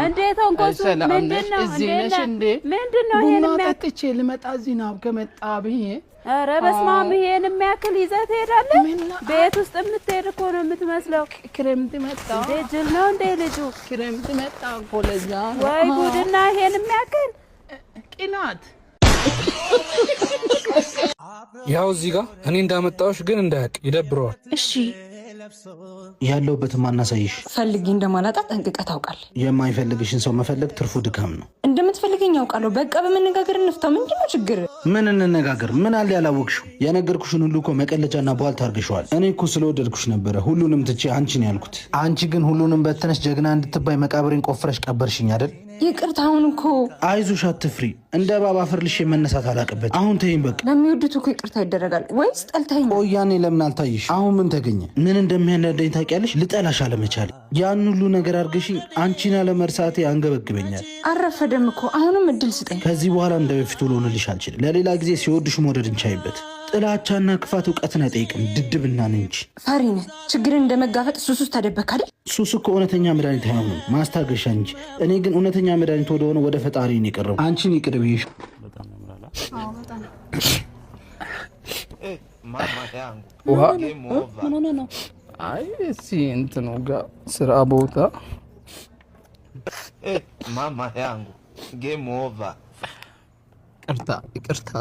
እንዴት እንቆሱ ምንድነው ምንድነው ይሄን የሚያጥቼ ልመጣ እዚህ ነው ከመጣብኝ አረ በስማም ይሄን የሚያክል ይዘት ሄዳለህ ቤት ውስጥ የምትሄድ እኮ ነው የምትመስለው ክረምት መጣ ጅል ነው እንደ ልጁ ክረምት መጣ ኮለዛ ወይ ጉድና ይሄን የሚያክል ቅናት ያው እዚህ ጋር እኔ እንዳመጣውሽ ግን እንዳያቅ ይደብረዋል እሺ ያለውበት ማናሳይሽ ፈልጊ እንደማላጣ ጠንቅቀህ ታውቃለህ የማይፈልግሽን ሰው መፈለግ ትርፉ ድካም ነው እንደምትፈልገኝ ያውቃለሁ በቃ በመነጋገር እንፍታ ምንድነው ችግር ምን እንነጋገር ምን አለ ያላወቅሽው የነገርኩሽን ሁሉ እኮ መቀለጃና ቧል ታርግሽዋል እኔ እኮ ስለወደድኩሽ ነበር ሁሉንም ትቼ አንቺን ያልኩት አንቺ ግን ሁሉንም በተነሽ ጀግና እንድትባይ መቃብሬን ቆፍረሽ ቀበርሽኝ አይደል ይቅርታውን እኮ አይዞሽ አትፍሪ እንደ ባባ ፍርልሽ መነሳት አላቀበት አሁን ተይኝ በቃ ለሚወዱት እኮ ይቅርታ ይደረጋል ወይስ ጠልተኝ ቆያኔ ለምን አልታይሽ አሁን ምን ተገኘ ምን እንደሚያናደኝ ታውቂያለሽ ልጠላሽ አለመቻል ያን ሁሉ ነገር አርገሽኝ አንቺና ለመርሳቴ አንገበግበኛል አረፈደም እኮ አሁንም እድል ስጠኝ ከዚህ በኋላ እንደበፊቱ ልሆንልሽ አልችልም ለሌላ ጊዜ ሲወድሽ መውደድ እንቻይበት ጥላቻና ክፋት እውቀትን አይጠይቅም ድድብና ነው እንጂ ፈሪነ ችግርን እንደመጋፈጥ ሱስ ተደበክ አይደል ሱስ እኮ እውነተኛ መድኃኒት አይሆንም ማስታገሻ እንጂ እኔ ግን እውነተኛ መድኃኒት ወደሆነ ወደ ፈጣሪ ነው የቀረው አንቺን ይቅርብሽ በጣም ያምራላ ምን ነው አይ እሺ እንትኑ ጋር ስራ ቦታ ማማ ያንጉ ጌም ኦቨር ይቅርታ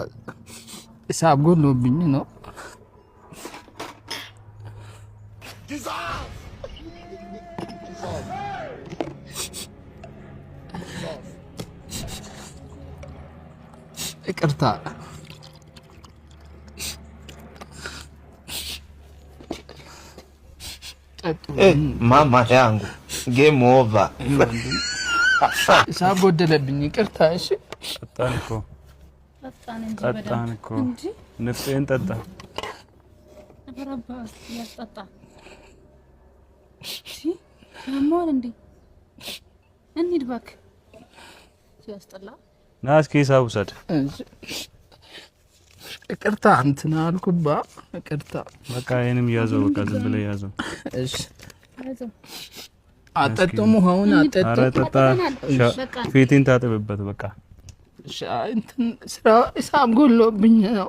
ሂሳብ ጎሎብኝ ነው ይቅርታ ማማ ያንጉ ጌም ኦቨር ሂሳብ ጎደለብኝ ይቅርታ እሺ ጠጣን እኮ ንፍጤን ጠጣ አበራባስ ያስጠጣ እሺ ማሞን እንዴ እንሂድ እባክህ ሲያስጠላ ና እስኪ ሂሳብ ውሰድ ይቅርታ እንትና አልኩባ ይቅርታ በቃ ይሄንም ያዘው በቃ ዝም ብለህ ያዘው እሺ አጠጥሙ ሆነ አጠጥ ኧረ ጠጣ ፊትን ታጥብበት በቃ እንትን ስራ ሂሳብ ጎሎብኝ ነው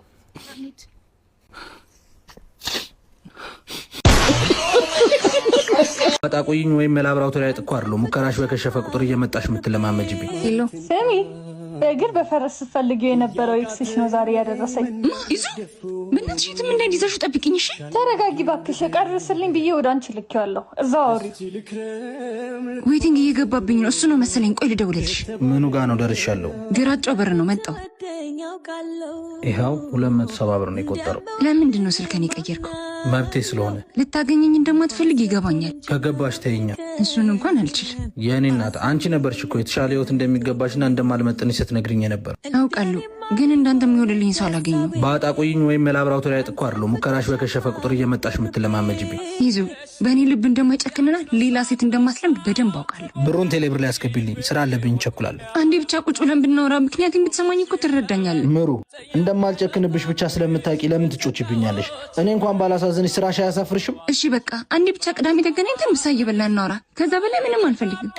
ወጣቆይኝ ወይም ላብራቶሪ ላይ ጥቋር ነው ሙከራሽ በከሸፈ ቁጥር እየመጣሽ ምትለማመጅብኝ ሄሎ ሰሚ በእግር በፈረስ ፈልጌው የነበረው ኤክስሽ ነው ዛሬ ያደረሰኝ ይዙ ምን ትሽትም እንደይዘሽ ጠብቂኝ እሺ ተረጋጊ ባክሽ ቀርርስልኝ ብዬ ወደ አንቺ ልኬዋለሁ እዛው አውሪ ዌቲንግ እየገባብኝ ነው እሱ ነው መሰለኝ ቆይ ልደውልልሽ ምኑ ጋር ነው ደርሻለሁ ግራጫው በር ነው መጣው ይሄው 270 ብር ነው የቆጠረው ለምንድን ነው ስልከን የቀየርከው መብቴ ስለሆነ ልታገኘኝ እንደማትፈልግ ይገባኛል ከገባሽ ተይኛ እሱን እንኳን አልችል የኔ እናት አንቺ ነበርሽ እኮ የተሻለ ህይወት እንደሚገባሽና እንደማልመጥንሽ ስትነግሪኝ ነበር አውቃለሁ ግን እንዳንተ የሚወድልኝ ሰው አላገኘው ባጣቆይኝ ወይም ላብራቶሪ ላይ ጥቋር ነው ሙከራሽ በከሸፈ ቁጥር እየመጣሽ ምትለማመጅብኝ ይዙ በእኔ ልብ እንደማይጨክንና ሌላ ሴት እንደማትለምድ በደንብ አውቃለሁ ብሩን ቴሌብር ላይ አስገቢልኝ ስራ አለብኝ እቸኩላለሁ አንዴ ብቻ ቁጭ ብለን ብናወራ ምክንያት የምትሰማኝ እኮ ትረዳኛለህ ምሩ እንደማልጨክንብሽ ብቻ ስለምታቂ ለምን ትጮችብኛለሽ እኔ እንኳን ባላሳዝንሽ ስራሽ አያሳፍርሽም እሺ በቃ አንዴ ብቻ ቅዳሜ ተገናኝተን ምሳ እየበላን እናወራ ከዛ በላይ ምንም አልፈልግም